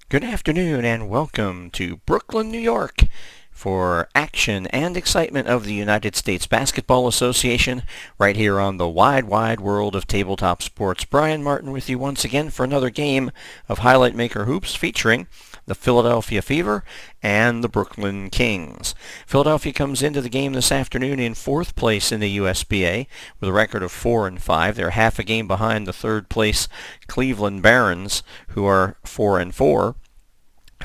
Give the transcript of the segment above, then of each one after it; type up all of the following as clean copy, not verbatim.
Good afternoon and welcome to Brooklyn, New York for action and excitement of the United States Basketball Association right here on the wide, wide world of tabletop sports. Brian Martin with you once again for another game of Highlight Maker Hoops featuring the Philadelphia Fever and the Brooklyn Kings. Philadelphia comes into the game this afternoon in fourth place in the USBA with a record of 4-5. They're half a game behind the third place Cleveland Barons, who are 4-4.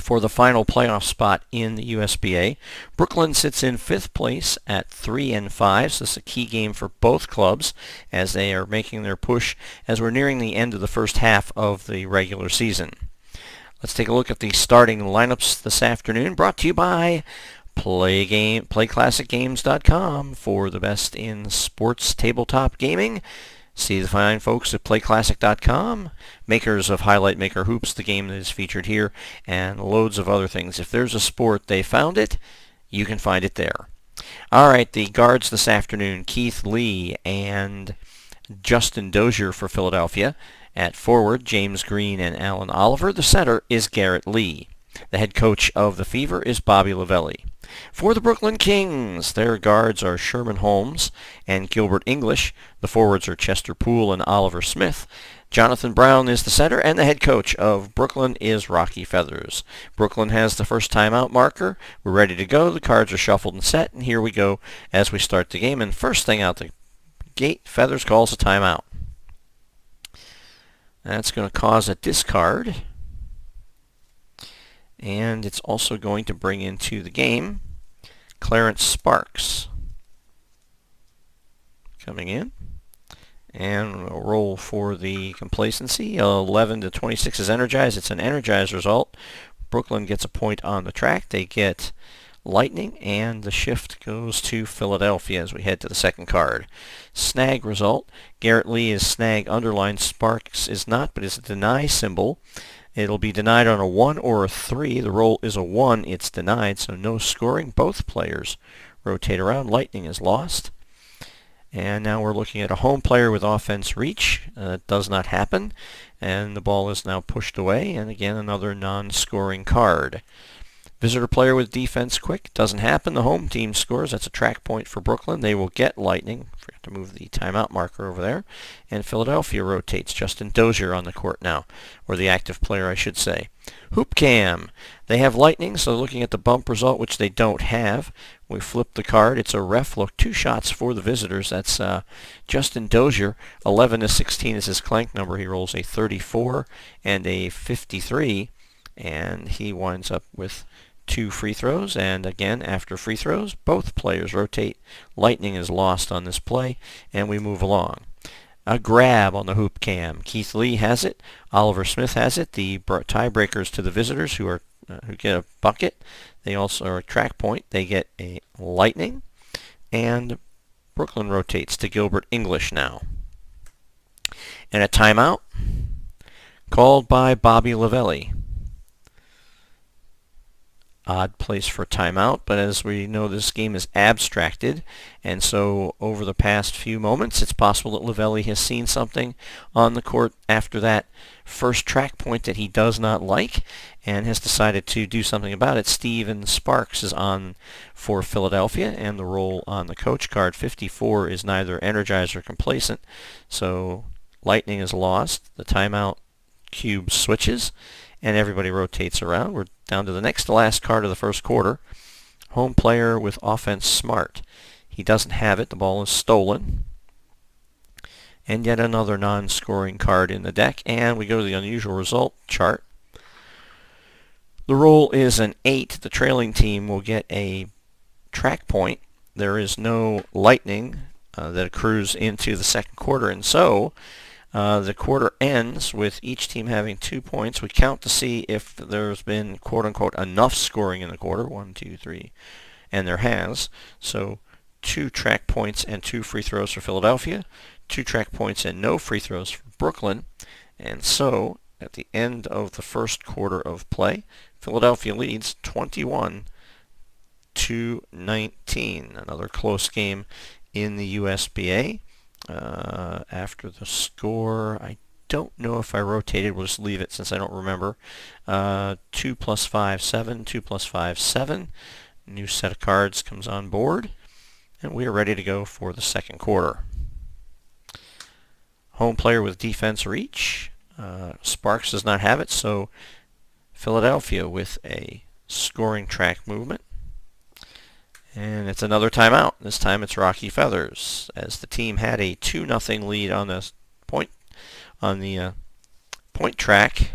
For the final playoff spot in the USBA. Brooklyn sits in fifth place at 3-5, so this is a key game for both clubs as they are making their push as we're nearing the end of the first half of the regular season. Let's take a look at the starting lineups this afternoon, brought to you by PlayClassicGames.com for the best in sports tabletop gaming. See the fine folks at PlayClassic.com, makers of Highlight Maker Hoops, the game that is featured here, and loads of other things. If there's a sport, they found it. You can find it there. All right, the guards this afternoon, Keith Lee and Justin Dozier for Philadelphia. At forward, James Green and Alan Oliver. The center is Garrett Lee. The head coach of the Fever is Bobby Lavelli. For the Brooklyn Kings, their guards are Sherman Holmes and Gilbert English. The forwards are Chester Poole and Oliver Smith. Jonathan Brown is the center, and the head coach of Brooklyn is Rocky Feathers. Brooklyn has the first timeout marker. We're ready to go. The cards are shuffled and set, and here we go as we start the game. And first thing out the gate, Feathers calls a timeout. That's going to cause a discard. And it's also going to bring into the game Clarence Sparks coming in. And we'll roll for the complacency. 11-26 is energized. It's an energized result. Brooklyn gets a point on the track. They get Lightning, and the shift goes to Philadelphia as we head to the second card. Snag result. Garrett Lee is snag underlined. Sparks is not, but it's a deny symbol. It'll be denied on a 1 or a 3. The roll is a 1. It's denied, so no scoring. Both players rotate around. Lightning is lost. And now we're looking at a home player with offense reach. It does not happen. And the ball is now pushed away. And again, another non-scoring card. Visitor player with defense quick. Doesn't happen. The home team scores. That's a track point for Brooklyn. They will get Lightning. Forgot to move the timeout marker over there. And Philadelphia rotates. Justin Dozier on the court now. Or the active player, I should say. Hoop Cam. They have Lightning, so looking at the bump result, which they don't have. We flip the card. It's a ref look. 2 shots for the visitors. That's Justin Dozier. 11-16 is his clank number. He rolls a 34 and a 53. And he winds up with 2 free throws, and again, after free throws, both players rotate. Lightning is lost on this play, and we move along. A grab on the hoop cam. Keith Lee has it. Oliver Smith has it. The tiebreakers to the visitors who get a bucket. They also are a track point. They get a Lightning, and Brooklyn rotates to Gilbert English now. And a timeout called by Bobby Lavelli. Odd place for timeout, but as we know, this game is abstracted, and so over the past few moments, it's possible that Lavelli has seen something on the court after that first track point that he does not like, and has decided to do something about it. Steven Sparks is on for Philadelphia, and the roll on the coach card, 54, is neither energized or complacent, so Lightning is lost. The timeout cube switches, and everybody rotates around. We're down to the next to last card of the first quarter. Home player with offense Smart. He doesn't have it. The ball is stolen. And yet another non-scoring card in the deck. And we go to the unusual result chart. The roll is an 8. The trailing team will get a track point. There is no Lightning that accrues into the second quarter. And so the quarter ends with each team having 2 points. We count to see if there's been, quote-unquote, enough scoring in the quarter. 1, 2, 3. And there has. So 2 track points and 2 free throws for Philadelphia. 2 track points and no free throws for Brooklyn. And so, at the end of the first quarter of play, Philadelphia leads 21-19. Another close game in the USBA. After the score, I don't know if I rotated. We'll just leave it since I don't remember. 2 plus 5, 7. 2 plus 5, 7. New set of cards comes on board. And we are ready to go for the second quarter. Home player with defense reach. Sparks does not have it, so Philadelphia with a scoring track movement. And it's another timeout. This time it's Rocky Feathers, as the team had a 2-0 lead on the point track,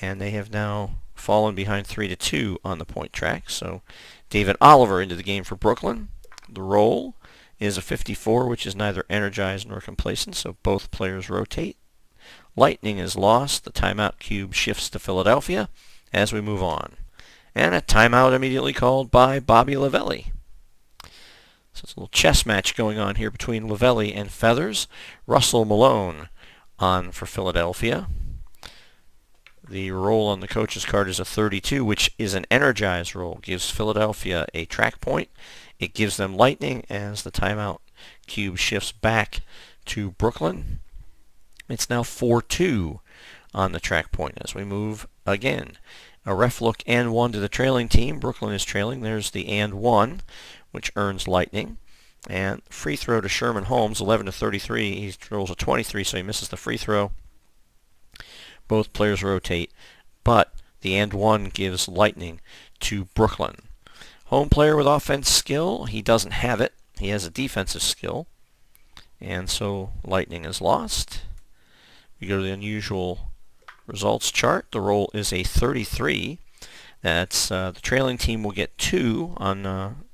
and they have now fallen behind 3-2 on the point track. So David Oliver into the game for Brooklyn. The roll is a 54, which is neither energized nor complacent, so both players rotate. Lightning is lost. The timeout cube shifts to Philadelphia as we move on. And a timeout immediately called by Bobby Lavelli. So it's a little chess match going on here between Lavelli and Feathers. Russell Malone on for Philadelphia. The roll on the coach's card is a 32, which is an energized roll. Gives Philadelphia a track point. It gives them lightning as the timeout cube shifts back to Brooklyn. It's now 4-2 on the track point as we move again. A ref look and 1 to the trailing team. Brooklyn is trailing. There's the and 1, which earns lightning. And free throw to Sherman Holmes, 11-33. He rolls a 23, so he misses the free throw. Both players rotate, but the and 1 gives lightning to Brooklyn. Home player with offense skill, he doesn't have it. He has a defensive skill, and so lightning is lost. We go to the unusual results chart. The roll is a 33. That's the trailing team will get 2 on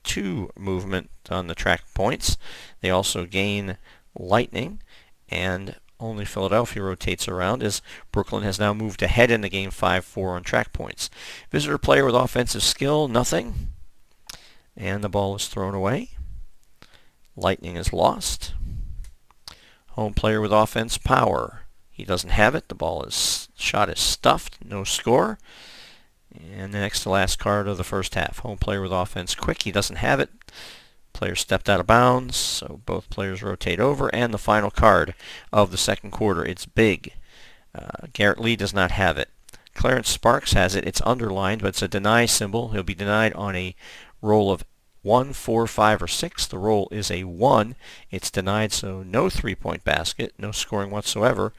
2 movement on the track points. They also gain lightning, and only Philadelphia rotates around as Brooklyn has now moved ahead in the game 5-4 on track points. Visitor player with offensive skill, nothing. And the ball is thrown away. Lightning is lost. Home player with offense power. He doesn't have it. The ball is shot is stuffed. No score. And the next to last card of the first half. Home player with offense quick. He doesn't have it. Player stepped out of bounds, so both players rotate over. And the final card of the second quarter. It's big. Garrett Lee does not have it. Clarence Sparks has it. It's underlined, but it's a deny symbol. He'll be denied on a roll of 1, 4, 5, or 6. The roll is a 1. It's denied, so no three-point basket, no scoring whatsoever.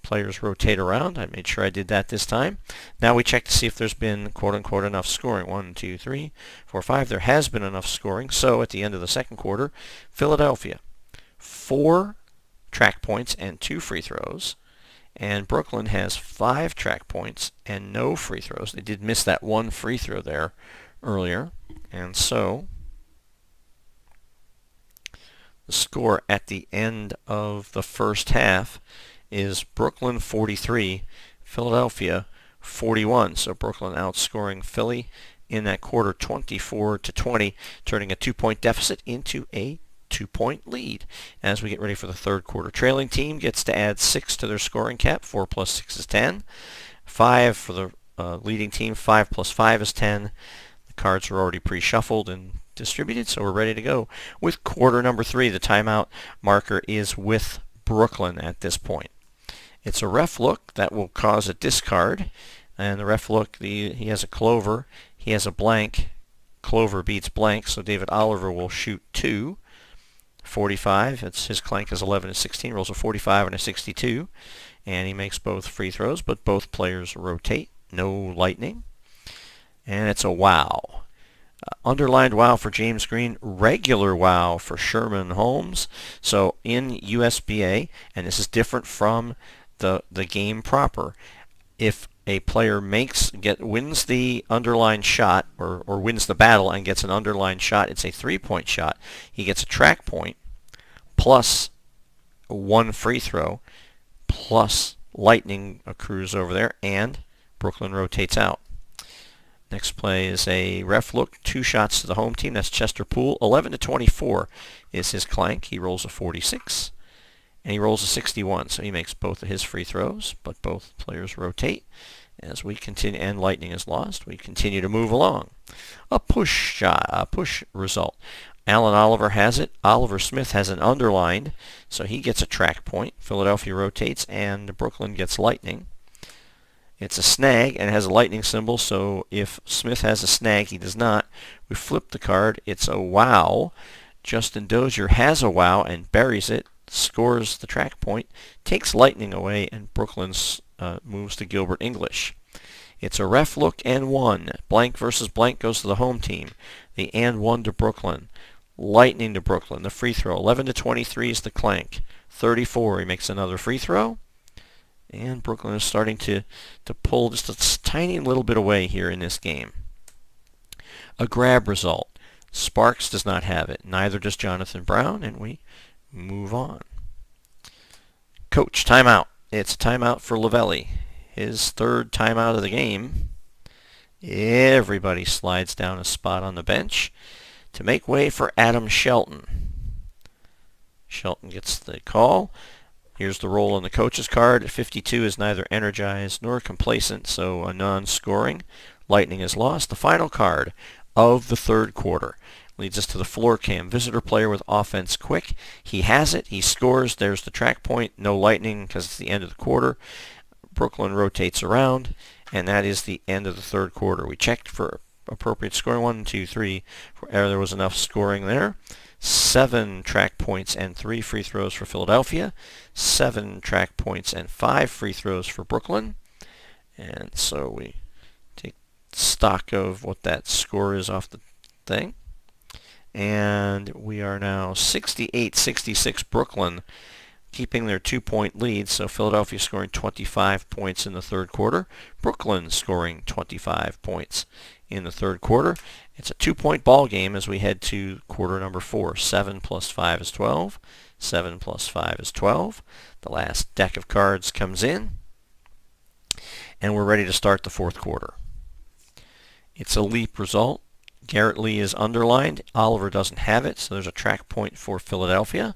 Players rotate around. I made sure I did that this time. Now we check to see if there's been quote-unquote enough scoring. 1, 2, 3, 4, 5. There has been enough scoring. So at the end of the second quarter, Philadelphia, 4 track points and 2 free throws. And Brooklyn has 5 track points and no free throws. They did miss that 1 free throw there earlier. And so the score at the end of the first half is Brooklyn 43, Philadelphia 41. So Brooklyn outscoring Philly in that quarter 24-20, turning a 2-point deficit into a 2-point lead. As we get ready for the third quarter, trailing team gets to add 6 to their scoring cap. 4 plus 6 is 10. 5 for the leading team. 5 plus 5 is 10. The cards are already pre-shuffled and distributed, so we're ready to go with quarter number 3. The timeout marker is with Brooklyn at this point. It's a ref look that will cause a discard, and the ref look, he has a clover, he has a blank. Clover beats blank, so David Oliver will shoot 2. 45, his clank is 11-16, rolls a 45 and a 62, and he makes both free throws, but both players rotate. No lightning. And it's a wow. Underlined wow for James Green, regular wow for Sherman Holmes. So in USBA, and this is different from the game proper, if a player wins the underlined shot or wins the battle and gets an underlined shot, it's a 3-point shot. He gets a track point plus 1 free throw plus lightning accrues over there, and Brooklyn rotates out. Next play is a ref look, 2 shots to the home team. That's Chester Poole. 11-24 is his clank. He rolls a 46, and he rolls a 61. So he makes both of his free throws, but both players rotate. As we continue, and lightning is lost, we continue to move along. A push shot, a push result. Allen Oliver has it. Oliver Smith has an underlined, so he gets a track point. Philadelphia rotates, and Brooklyn gets lightning. It's a snag and has a lightning symbol, so if Smith has a snag, he does not. We flip the card. It's a wow. Justin Dozier has a wow and buries it, scores the track point, takes lightning away, and Brooklyn moves to Gilbert English. It's a ref look and one. Blank versus blank goes to the home team. The and one to Brooklyn. Lightning to Brooklyn. The free throw. 11-23 is the clank. 34. He makes another free throw. And Brooklyn is starting to pull just a tiny little bit away here in this game. A grab result. Sparks does not have it. Neither does Jonathan Brown, and we move on. Coach, timeout. It's a timeout for Lavelli. His third timeout of the game. Everybody slides down a spot on the bench to make way for Adam Shelton. Shelton gets the call. Here's the roll on the coach's card. 52 is neither energized nor complacent, so a non-scoring. Lightning is lost. The final card of the third quarter leads us to the floor cam. Visitor player with offense quick. He has it. He scores. There's the track point. No lightning because it's the end of the quarter. Brooklyn rotates around, and that is the end of the third quarter. We checked for appropriate scoring. 1, 2, 3. There was enough scoring there. 7 track points and 3 free throws for Philadelphia. 7 track points and 5 free throws for Brooklyn. And so we take stock of what that score is off the thing. And we are now 68-66 Brooklyn, keeping their 2-point lead. So Philadelphia scoring 25 points in the third quarter. Brooklyn scoring 25 points in the third quarter. It's a 2-point ball game as we head to quarter number 4. 7 plus 5 is 12. 7 plus 5 is 12. The last deck of cards comes in, and we're ready to start the fourth quarter. It's a leap result. Garrett Lee is underlined. Oliver doesn't have it, so there's a track point for Philadelphia,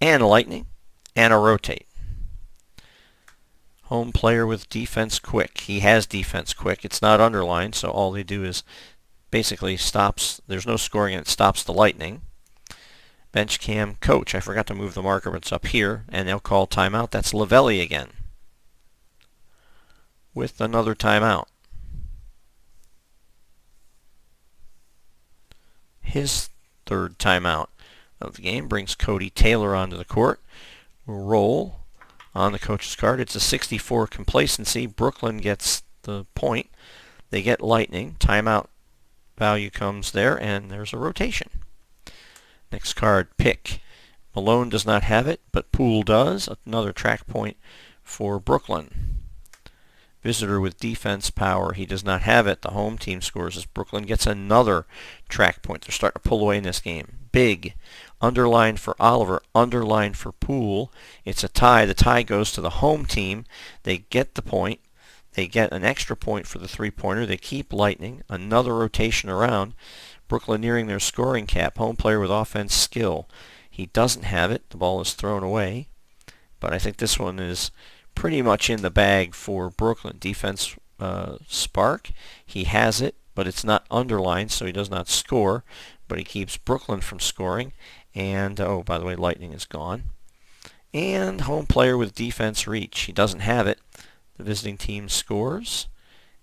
and a lightning, and a rotate. Home player with defense quick. He has defense quick. It's not underlined, so all they do is basically stops. There's no scoring, and it stops the lightning. Bench cam coach. I forgot to move the marker, but it's up here, and they'll call timeout. That's Lavelli again with another timeout. His third timeout of the game brings Cody Taylor onto the court. We'll roll on the coach's card. It's a 64 complacency. Brooklyn gets the point. They get lightning. Timeout value comes there, and there's a rotation. Next card, pick. Malone does not have it, but Poole does. Another track point for Brooklyn. Visitor with defense power. He does not have it. The home team scores as Brooklyn gets another track point. They're starting to pull away in this game. Big. Underlined for Oliver. Underlined for Poole. It's a tie. The tie goes to the home team. They get the point. They get an extra point for the three-pointer. They keep lightning. Another rotation around. Brooklyn nearing their scoring cap. Home player with offense skill. He doesn't have it. The ball is thrown away. But I think this one is pretty much in the bag for Brooklyn. Defense spark. He has it, but it's not underlined, so he does not score. But he keeps Brooklyn from scoring. And, oh, by the way, lightning is gone. And home player with defense reach. He doesn't have it. The visiting team scores.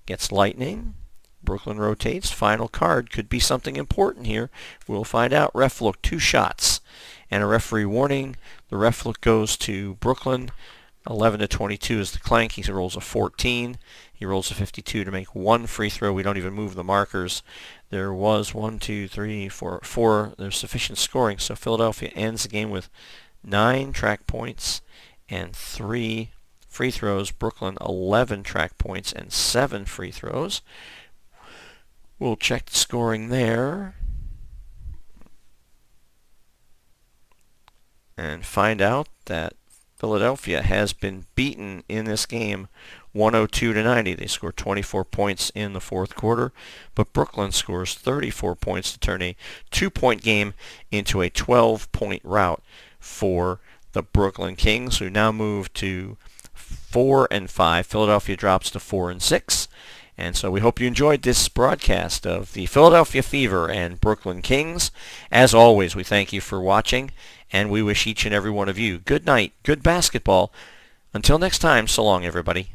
Gets lightning. Brooklyn rotates. Final card could be something important here. We'll find out. Ref look, 2 shots. And a referee warning. The ref look goes to Brooklyn. 11-22 is the clank. He rolls a 14. He rolls a 52 to make 1 free throw. We don't even move the markers. There was 1, 2, 3, 4. There's sufficient scoring. So Philadelphia ends the game with 9 track points and 3 free throws. Brooklyn 11 track points and 7 free throws. We'll check the scoring there and find out that Philadelphia has been beaten in this game 102-90. They scored 24 points in the fourth quarter, but Brooklyn scores 34 points to turn a 2-point game into a 12-point rout for the Brooklyn Kings, who now move to 4-5. Philadelphia drops to 4-6, And so we hope you enjoyed this broadcast of the Philadelphia Fever and Brooklyn Kings. As always, we thank you for watching, and we wish each and every one of you good night, good basketball. Until next time, so long, everybody.